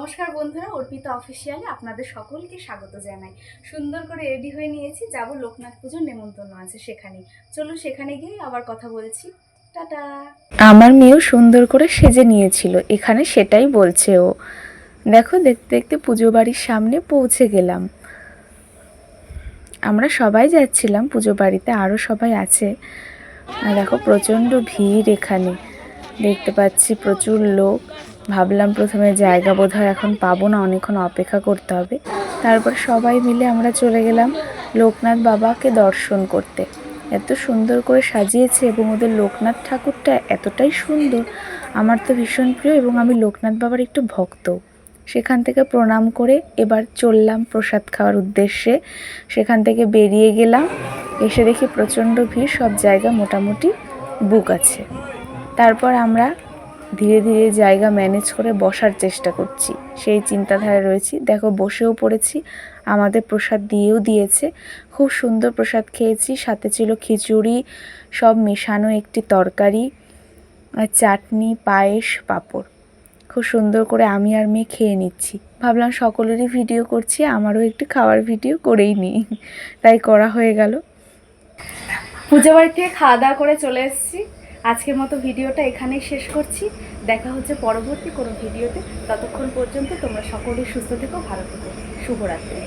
নমস্কার বন্ধুরা, অর্পিতা অফিসিয়ালে আপনাদের সকলকে স্বাগত জানাই। সুন্দর করে রেডি হয়ে নিয়েছি, যাব লোকনাথ পুজোর নেমন্তন্ন আছে সেখানে। চলুন সেখানে গিয়ে আবার কথা বলছি। টাটা। আমার মেয়েও সুন্দর করে সেজে নিয়েছিল, এখানে সেটাই বলছে ও। দেখো, দেখতে দেখতে পুজো বাড়ির সামনে পৌঁছে গেলাম। আমরা সবাই যাচ্ছিলাম পুজো বাড়িতে, আরও সবাই আছে। আর দেখো প্রচণ্ড ভিড় এখানে, দেখতে পাচ্ছি প্রচুর লোক। ভাবলাম প্রথমে জায়গা বোধহয় এখন পাবো না, অনেকক্ষণ অপেক্ষা করতে হবে। তারপর সবাই মিলে আমরা চলে গেলাম লোকনাথ বাবাকে দর্শন করতে। এত সুন্দর করে সাজিয়েছে এবং ওদের লোকনাথ ঠাকুরটা এতটাই সুন্দর, আমার তো ভীষণ প্রিয় এবং আমি লোকনাথ বাবার একটু ভক্ত। সেখান থেকে প্রণাম করে এবার চললাম প্রসাদ খাওয়ার উদ্দেশ্যে। সেখান থেকে বেরিয়ে গেলাম, এসে দেখি প্রচণ্ড ভিড়, সব জায়গা মোটামুটি বুক আছে। তারপর আমরা ধীরে ধীরে জায়গা ম্যানেজ করে বসার চেষ্টা করছি, সেই চিন্তাধারায় রয়েছি। দেখো বসেও পড়েছি, আমাদের প্রসাদ দিয়েও দিয়েছে। খুব সুন্দর প্রসাদ খেয়েছি, সাথে ছিল খিচুড়ি, সব মেশানো একটি তরকারি, আর চাটনি, পায়েস, পাঁপড়। খুব সুন্দর করে আমি আর মেয়ে খেয়ে নিচ্ছি। ভাবলাম সকলেরই ভিডিও করছি, আমারও একটু খাওয়ার ভিডিও করেই নিই, তাই করা হয়ে গেল। পুজো বাড়ি থেকে খাওয়া দাওয়া করে চলে এসেছি। আজকের মতো ভিডিওটা এখানেই শেষ করছি। দেখা হচ্ছে পরবর্তী কোনো ভিডিওতে। ততক্ষণ পর্যন্ত তোমরা সকলেই সুস্থ থেকো, ভালো থেকো। শুভরাত্রি।